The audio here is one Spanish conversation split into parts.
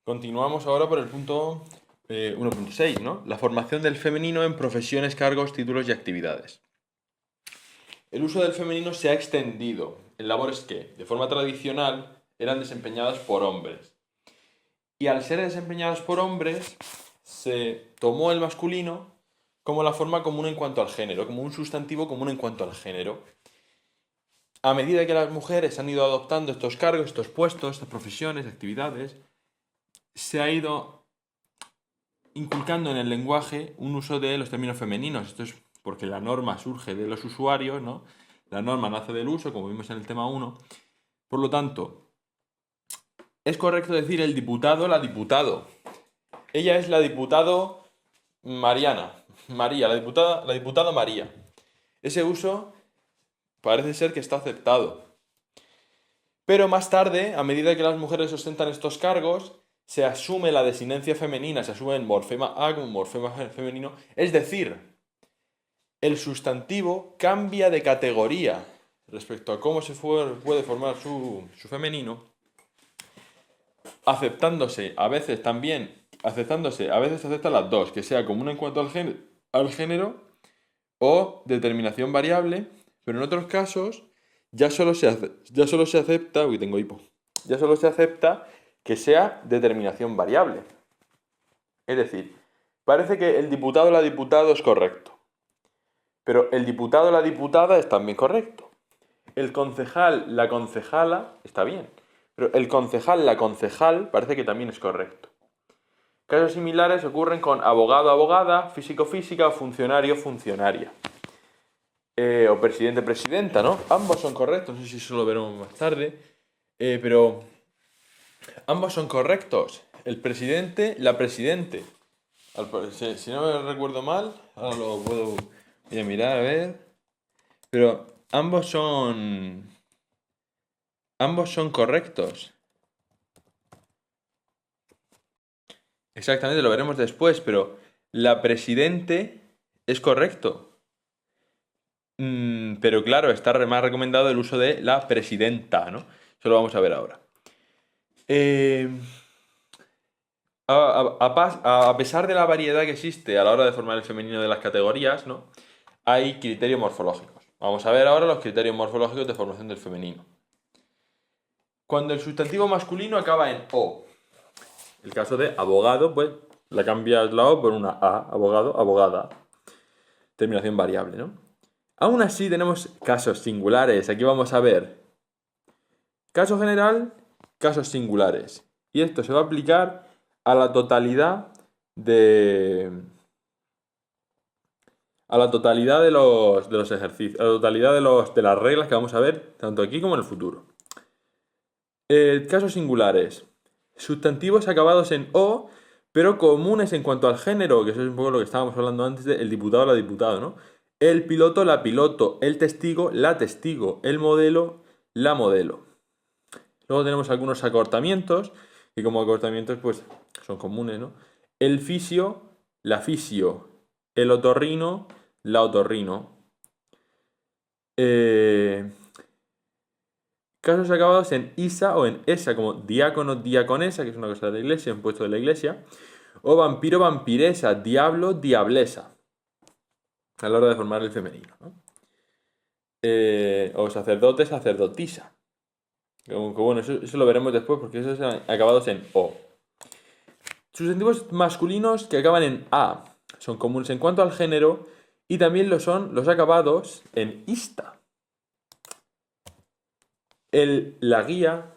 Continuamos ahora por el punto 1.6, ¿no? La formación del femenino en profesiones, cargos, títulos y actividades. El uso del femenino se ha extendido en labores que, de forma tradicional, eran desempeñadas por hombres. Y al ser desempeñadas por hombres, se tomó el masculino como la forma común en cuanto al género, como un sustantivo común en cuanto al género. A medida que las mujeres han ido adoptando estos cargos, estos puestos, estas profesiones, actividades, se ha ido inculcando en el lenguaje un uso de los términos femeninos. Esto es porque la norma surge de los usuarios, ¿no? La norma nace del uso, como vimos en el tema 1. Por lo tanto, es correcto decir el diputado, la diputado. Ella es la diputado Mariana. María, la diputada María. Ese uso parece ser que está aceptado. Pero más tarde, a medida que las mujeres ostentan estos cargos, se asume la desinencia femenina, se asume el morfema a como morfema femenino, es decir, el sustantivo cambia de categoría respecto a cómo se puede formar su femenino, aceptándose a veces se aceptan las dos, que sea común en cuanto al género o determinación variable, pero en otros casos ya solo se acepta, uy, tengo hipo, ya solo se acepta que sea determinación variable. Es decir, parece que el diputado o la diputada es correcto, pero el diputado o la diputada es también correcto. El concejal, la concejala, está bien, pero el concejal, la concejal, parece que también es correcto. Casos similares ocurren con abogado, abogada, físico, física o funcionario, funcionaria. O presidente, presidenta, ¿no? Ambos son correctos, no sé si eso lo veremos más tarde, pero ambos son correctos. El presidente, la presidente. Si no me recuerdo mal, ahora voy a mirar a ver, pero ambos son correctos. Exactamente, lo veremos después, pero la presidente es correcto. Pero claro, está más recomendado el uso de la presidenta, ¿no? Eso lo vamos a ver ahora. A pesar de la variedad que existe a la hora de formar el femenino de las categorías, ¿no? Hay criterios morfológicos. Vamos a ver ahora los criterios morfológicos de formación del femenino. Cuando el sustantivo masculino acaba en O, el caso de abogado, pues la cambias la O por una A, abogado, abogada. Terminación variable, ¿no? Aún así tenemos casos singulares. Aquí vamos a ver caso general, casos singulares. Y esto se va a aplicar a la totalidad de los ejercicios, a la totalidad de las reglas que vamos a ver, tanto aquí como en el futuro. Casos singulares. Sustantivos acabados en O, pero comunes en cuanto al género, que eso es un poco lo que estábamos hablando antes del diputado o la diputada, ¿no? El piloto, la piloto, el testigo, la testigo, el modelo, la modelo. Luego tenemos algunos acortamientos, que como acortamientos pues son comunes, ¿no? El fisio, la fisio, el otorrino, la otorrino. Casos acabados en isa o en esa, como diácono, diaconesa, que es una cosa de la iglesia, un puesto de la iglesia. O vampiro, vampiresa, diablo, diablesa. A la hora de formar el femenino, ¿no? O sacerdote, sacerdotisa. Que bueno, eso lo veremos después porque esos son acabados en O. Sustantivos masculinos que acaban en A son comunes en cuanto al género y también lo son los acabados en ista. La guía,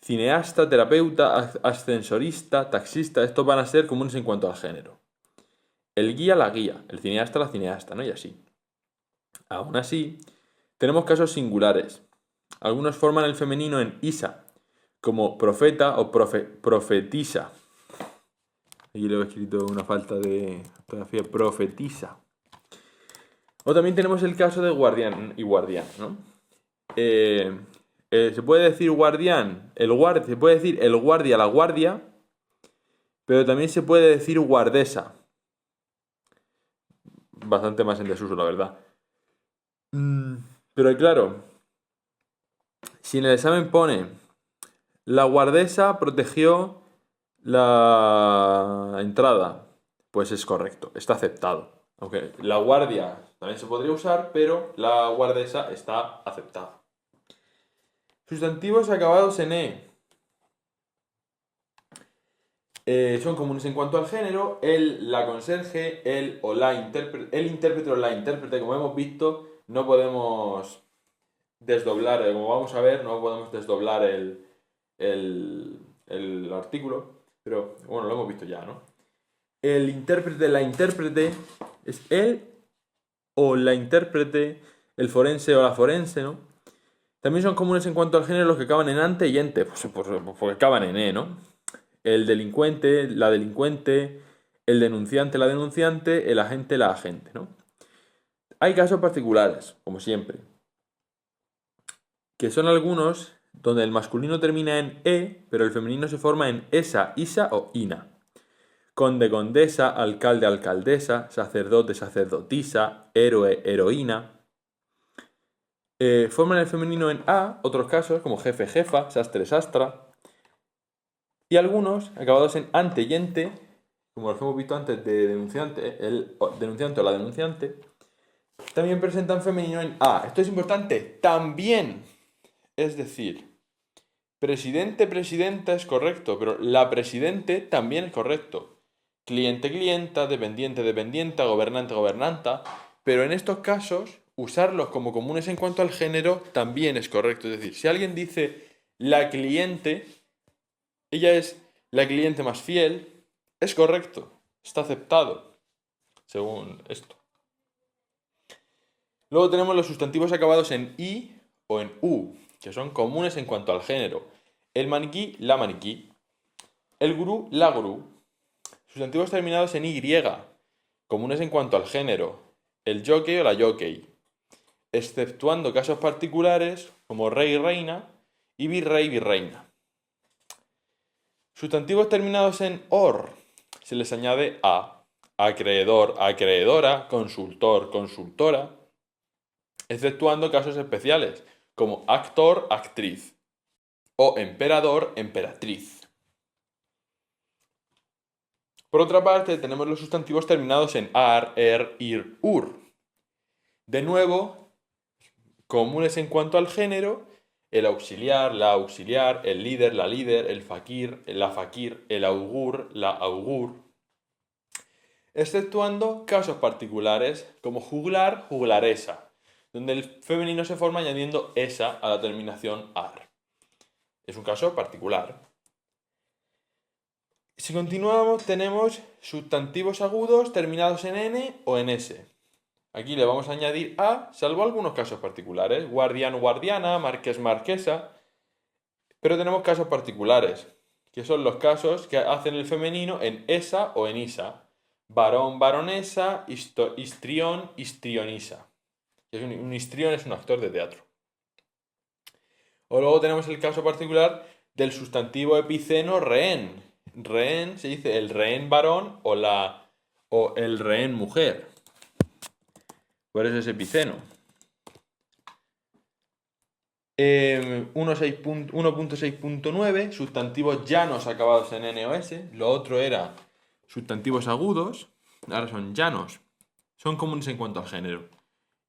cineasta, terapeuta, ascensorista, taxista, estos van a ser comunes en cuanto al género. El guía, la guía, el cineasta, la cineasta, ¿no? Y así. Aún así, tenemos casos singulares. Algunos forman el femenino en isa, como profeta o profetisa. Aquí le he escrito una falta de ortografía, profetisa. O también tenemos el caso de guardián y guardián, ¿no? Se puede decir guardián, se puede decir el guardia, la guardia, pero también se puede decir guardesa. Bastante más en desuso, la verdad. Pero claro, si en el examen pone la guardesa protegió la entrada, pues es correcto, está aceptado. Aunque la guardia también se podría usar, pero la guardesa está aceptada. Sustantivos acabados en son comunes en cuanto al género. El, la conserje, el o la intérprete, el intérprete o la intérprete, como hemos visto, no podemos desdoblar, como vamos a ver, no podemos desdoblar el artículo, pero bueno, lo hemos visto ya, ¿no? El intérprete, la intérprete, es el o la intérprete, el forense o la forense, ¿no? También son comunes en cuanto al género los que acaban en ante y ente, pues, porque acaban en ¿no? El delincuente, la delincuente, el denunciante, la denunciante, el agente, la agente, ¿no? Hay casos particulares, como siempre, que son algunos donde el masculino termina en e, pero el femenino se forma en esa, isa o ina. Conde, condesa, alcalde, alcaldesa, sacerdote, sacerdotisa, héroe, heroína. Forman el femenino en a, otros casos como jefe, jefa, sastre, sastra. Y algunos acabados en ante y ente, como los hemos visto antes de denunciante, el denunciante o la denunciante, también presentan femenino en a. Esto es importante, también. Es decir, presidente, presidenta es correcto, pero la presidente también es correcto. Cliente, clienta, dependiente, dependienta, gobernante, gobernanta. Pero en estos casos, usarlos como comunes en cuanto al género también es correcto. Es decir, si alguien dice la cliente, ella es la cliente más fiel, es correcto, está aceptado, según esto. Luego tenemos los sustantivos acabados en i o en u, que son comunes en cuanto al género. El maniquí, la maniquí. El gurú, la gurú. Sustantivos terminados en y, comunes en cuanto al género. El jockey o la jockey. Exceptuando casos particulares como rey, reina y virrey, virreina. Sustantivos terminados en or. Se les añade a. Acreedor, acreedora. Consultor, consultora. Exceptuando casos especiales como actor, actriz. O emperador, emperatriz. Por otra parte, tenemos los sustantivos terminados en ar, er, ir, ur. De nuevo, comunes en cuanto al género, el auxiliar, la auxiliar, el líder, la líder, el fakir, la fakir, el augur, la augur. Exceptuando casos particulares como juglar, juglaresa, donde el femenino se forma añadiendo esa a la terminación ar. Es un caso particular. Si continuamos, tenemos sustantivos agudos terminados en n o en s. Aquí le vamos a añadir a, salvo algunos casos particulares. Guardián, guardiana, marqués, marquesa. Pero tenemos casos particulares, que son los casos que hacen el femenino en esa o en isa. Varón, varonesa, histrión, histrionisa. Un histrión es un actor de teatro. O luego tenemos el caso particular del sustantivo epiceno rehén. Rehén se dice el rehén varón o el rehén mujer. Por eso es epiceno. 1.6.9, sustantivos llanos acabados en n o s. Lo otro era sustantivos agudos. Ahora son llanos. Son comunes en cuanto al género.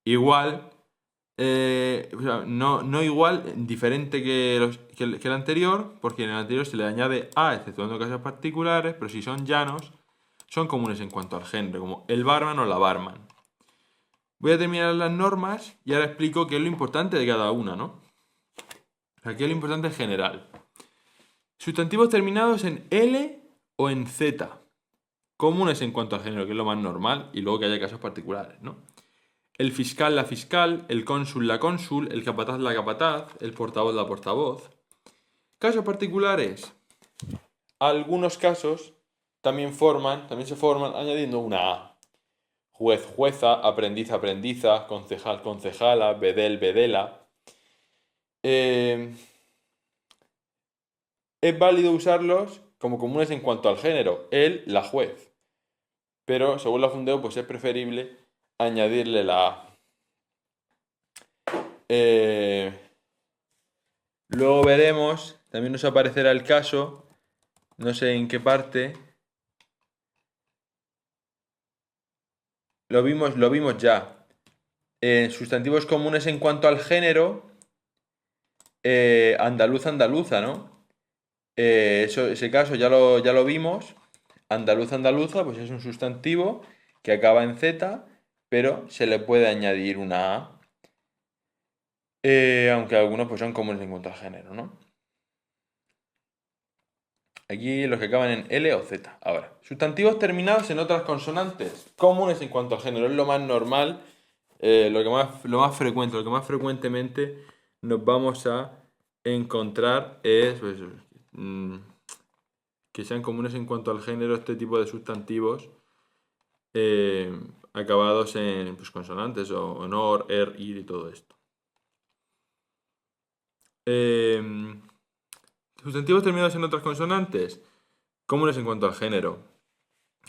Igual, no igual, diferente que el anterior, porque en el anterior se le añade a, exceptuando casos particulares, pero si son llanos, son comunes en cuanto al género, como el barman o la barman. Voy a terminar las normas y ahora explico qué es lo importante de cada una, ¿no? Aquí es lo importante en general. Sustantivos terminados en L o en Z. Comunes en cuanto al género, que es lo más normal, y luego que haya casos particulares, ¿no? El fiscal, la fiscal, el cónsul, la cónsul, el capataz, la capataz, el portavoz, la portavoz. Casos particulares. Algunos casos también se forman añadiendo una A. Juez, jueza, aprendiz, aprendiza, concejal, concejala, bedel, bedela. Es válido usarlos como comunes en cuanto al género, el, la juez. Pero según la Fundeo, pues es preferible añadirle la A. Luego veremos, también nos aparecerá el caso no sé en qué parte. Lo vimos ya. Sustantivos comunes en cuanto al género, andaluz, andaluza, ¿no? Ese caso ya lo vimos. Andaluz, andaluza, pues es un sustantivo que acaba en Z, pero se le puede añadir una A, aunque algunos pues son comunes en cuanto al género, ¿no? Aquí los que acaban en L o Z. Ahora, sustantivos terminados en otras consonantes, comunes en cuanto al género, es lo más normal, lo más frecuente, lo que más frecuentemente nos vamos a encontrar es pues, que sean comunes en cuanto al género este tipo de sustantivos eh, acabados en pues, consonantes o en OR, ER, IR y todo esto. Sustantivos terminados en otras consonantes, comunes en cuanto al género.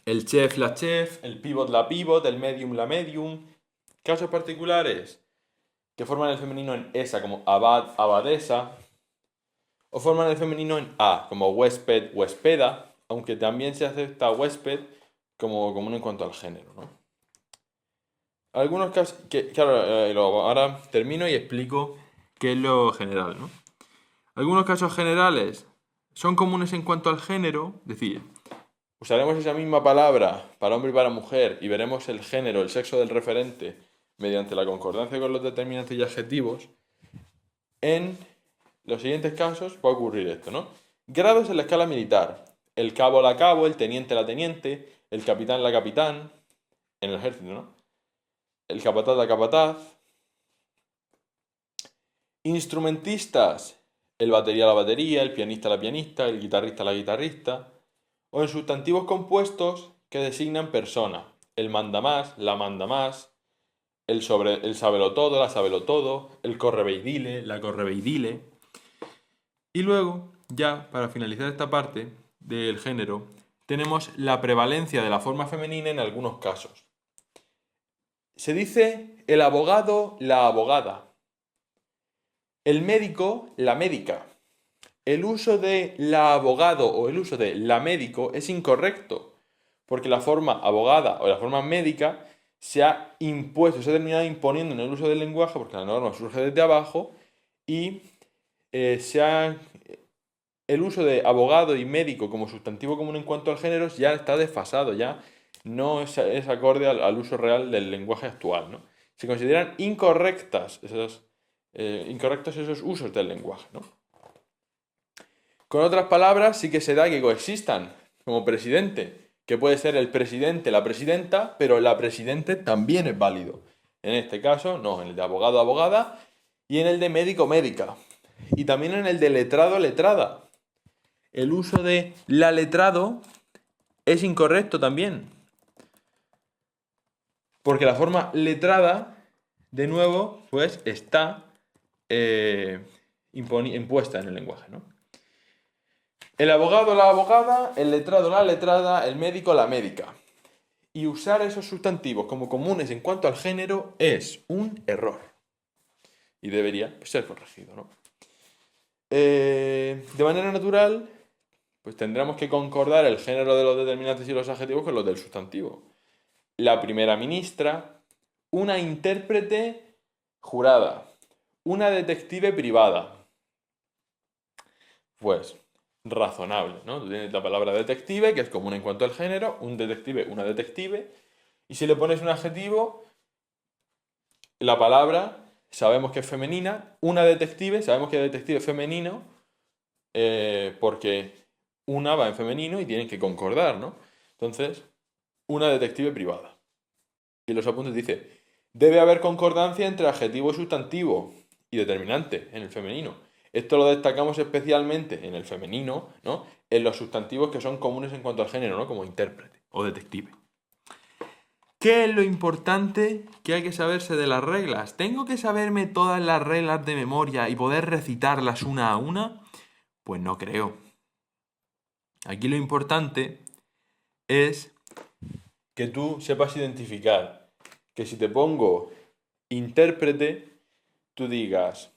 El chef, la chef, el pivot, la pivot, el medium, la medium. Casos particulares que forman el femenino en esa, como abad, abadesa, o forman el femenino en a, como huésped, huéspeda, aunque también se acepta huésped como común en cuanto al género, ¿no? Algunos casos, claro, ahora termino y explico qué es lo general, ¿no? Algunos casos generales son comunes en cuanto al género, es decir, usaremos esa misma palabra para hombre y para mujer y veremos el género, el sexo del referente mediante la concordancia con los determinantes y adjetivos. En los siguientes casos va a ocurrir esto, ¿no? Grados en la escala militar. El cabo la cabo, el teniente la teniente, el capitán la capitán, en el ejército, ¿no? El capataz la capataz. Instrumentistas, el batería la batería, el pianista la pianista, el guitarrista la guitarrista. O en sustantivos compuestos que designan persona. El mandamás, la mandamás, el sabelotodo, la sabelotodo, el correveidile, la correveidile. Y luego, ya para finalizar esta parte del género, tenemos la prevalencia de la forma femenina en algunos casos. Se dice el abogado, la abogada. El médico, la médica. El uso de la abogado o el uso de la médico es incorrecto, porque la forma abogada o la forma médica se ha impuesto, se ha terminado imponiendo en el uso del lenguaje, porque la norma surge desde abajo, y el uso de abogado y médico como sustantivo común en cuanto al género ya está desfasado, ya no es acorde al uso real del lenguaje actual, ¿no? Se consideran incorrectos esos usos del lenguaje, ¿no? Con otras palabras, sí que se da que coexistan, como presidente, que puede ser el presidente, la presidenta, pero la presidente también es válido. En este caso, no, en el de abogado, abogada, y en el de médico, médica. Y también en el de letrado, letrada. El uso de la letrado es incorrecto también. Porque la forma letrada, de nuevo, pues está impuesta en el lenguaje, ¿no? El abogado, la abogada, el letrado, la letrada, el médico, la médica. Y usar esos sustantivos como comunes en cuanto al género es un error. Y debería ser corregido, ¿no? De manera natural, pues tendremos que concordar el género de los determinantes y los adjetivos con los del sustantivo. La primera ministra, una intérprete jurada, una detective privada. Pues razonable, ¿no? Tú tienes la palabra detective, que es común en cuanto al género, un detective, una detective, y si le pones un adjetivo, la palabra sabemos que es femenina, una detective, sabemos que detective es femenino, porque una va en femenino y tienen que concordar, ¿no? Entonces, una detective privada. Y los apuntes dice, debe haber concordancia entre adjetivo y sustantivo y determinante en el femenino. Esto lo destacamos especialmente en el femenino, ¿no? En los sustantivos que son comunes en cuanto al género, ¿no? Como intérprete o detective. ¿Qué es lo importante que hay que saberse de las reglas? ¿Tengo que saberme todas las reglas de memoria y poder recitarlas una a una? Pues no creo. Aquí lo importante es que tú sepas identificar que si te pongo intérprete, tú digas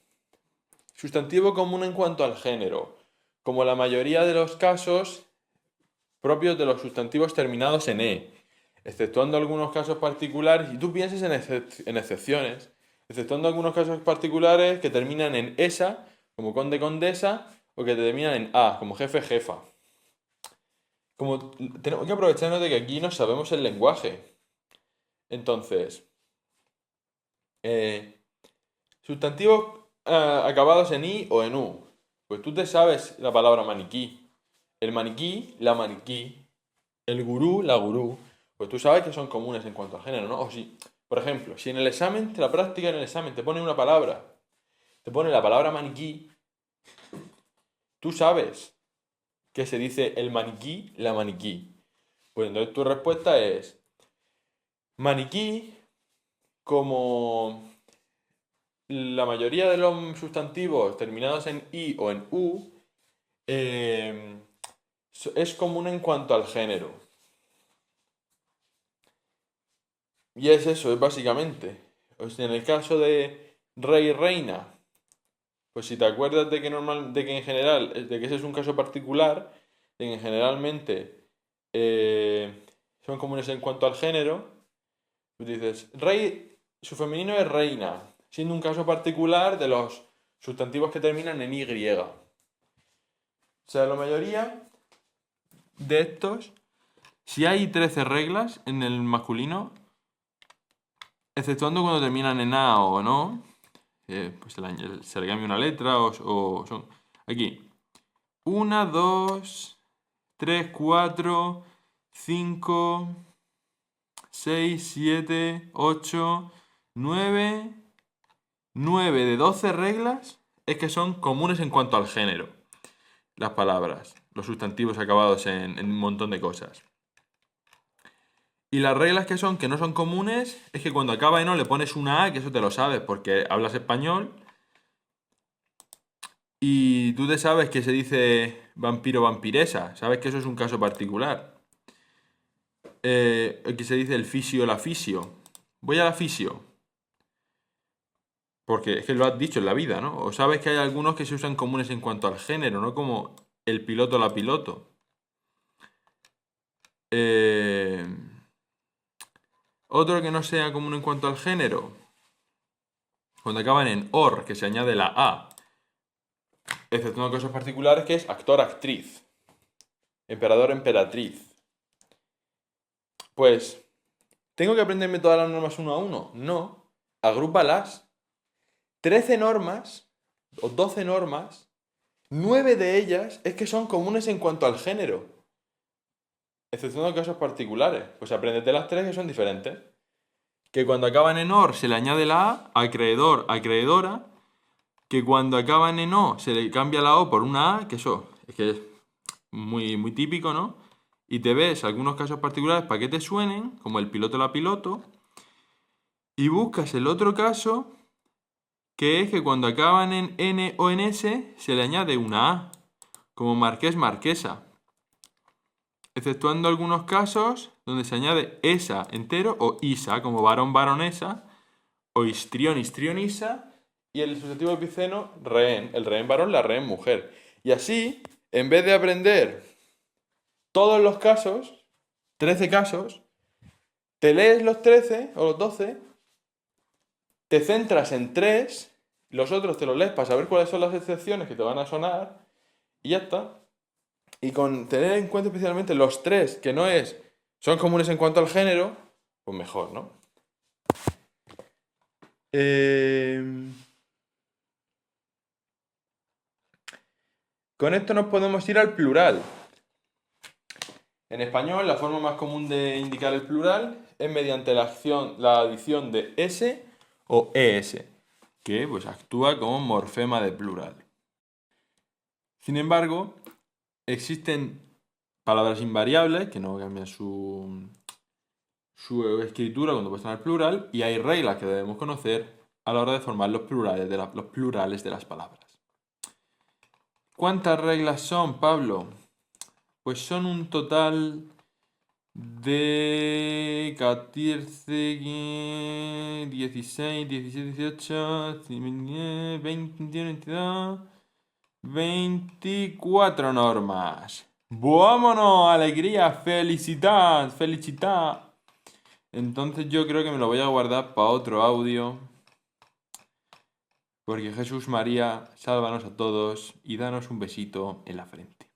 sustantivo común en cuanto al género. Como la mayoría de los casos, propios de los sustantivos terminados en E, exceptuando algunos casos particulares, y tú piensas en excepciones, exceptuando algunos casos particulares que terminan en esa, como conde, condesa, o que terminan en A, como jefe, jefa. Como tenemos que aprovecharnos de que aquí no sabemos el lenguaje. Entonces, sustantivos acabados en I o en U. Pues tú te sabes la palabra maniquí. El maniquí, la maniquí. El gurú, la gurú. Pues tú sabes que son comunes en cuanto a género, ¿no? O si, por ejemplo, si en el examen, la práctica en el examen te pone una palabra, te pone la palabra maniquí, tú sabes que se dice el maniquí, la maniquí. Pues entonces tu respuesta es maniquí, como la mayoría de los sustantivos terminados en i o en u, es común en cuanto al género. Y es eso, es básicamente. O sea, en el caso de rey, reina, pues si te acuerdas de que en general, de que ese es un caso particular, de que generalmente son comunes en cuanto al género, pues dices, rey, su femenino es reina, siendo un caso particular de los sustantivos que terminan en y. O sea, la mayoría de estos, si hay 13 reglas en el masculino, exceptuando cuando terminan en A o no, pues se le cambia una letra o son... Aquí, 1, 2, 3, 4, 5, 6, 7, 8, 9, 9 de 12 reglas es que son comunes en cuanto al género. Las palabras, los sustantivos acabados en un montón de cosas. Y las reglas que no son comunes es que cuando acaba en O le pones una A, que eso te lo sabes porque hablas español. Y tú te sabes que se dice vampiro vampiresa, sabes que eso es un caso particular. El que se dice el fisio la fisio. Voy a la fisio. Porque es que lo has dicho en la vida, ¿no? O sabes que hay algunos que se usan comunes en cuanto al género, ¿no? Como el piloto la piloto. Otro que no sea común en cuanto al género. Cuando acaban en or, que se añade la A. Exceptuando cosas particulares que es actor, actriz. Emperador, emperatriz. Pues, ¿tengo que aprenderme todas las normas uno a uno? No. Agrúpalas. 13 normas, o 12 normas, 9 de ellas es que son comunes en cuanto al género. Exceptuando casos particulares. Pues apréndete las 3 que son diferentes. Que cuando acaban en or se le añade la A, acreedor, acreedora. Que cuando acaban en O se le cambia la O por una A, que eso es que es muy, muy típico, ¿no? Y te ves algunos casos particulares para que te suenen, como el piloto la piloto, y buscas el otro caso, que es que cuando acaban en N o en S se le añade una A, como marqués, marquesa. Exceptuando algunos casos donde se añade esa entero o isa, como varón, varonesa, o histrión, histrionisa, y el sustantivo epiceno, rehén. El rehén varón, la rehén mujer. Y así, en vez de aprender todos los casos, 13 casos, te lees los 13 o los 12, te centras en 3, los otros te los lees para saber cuáles son las excepciones que te van a sonar, y ya está. Y con tener en cuenta especialmente los 3 que son comunes en cuanto al género, pues mejor, ¿no? Con esto nos podemos ir al plural. En español, la forma más común de indicar el plural es mediante la adición de s o es, que pues actúa como morfema de plural. Sin embargo, existen palabras invariables que no cambian su escritura cuando pasan al plural, y hay reglas que debemos conocer a la hora de formar los plurales de las palabras. ¿Cuántas reglas son, Pablo? Pues son un total de 14, 16, 17, 18, 20, 21, 22, 24 normas. ¡Vámonos! ¡Alegría! ¡Felicidad! ¡Felicidad! Entonces yo creo que me lo voy a guardar para otro audio. Porque Jesús María, sálvanos a todos y danos un besito en la frente.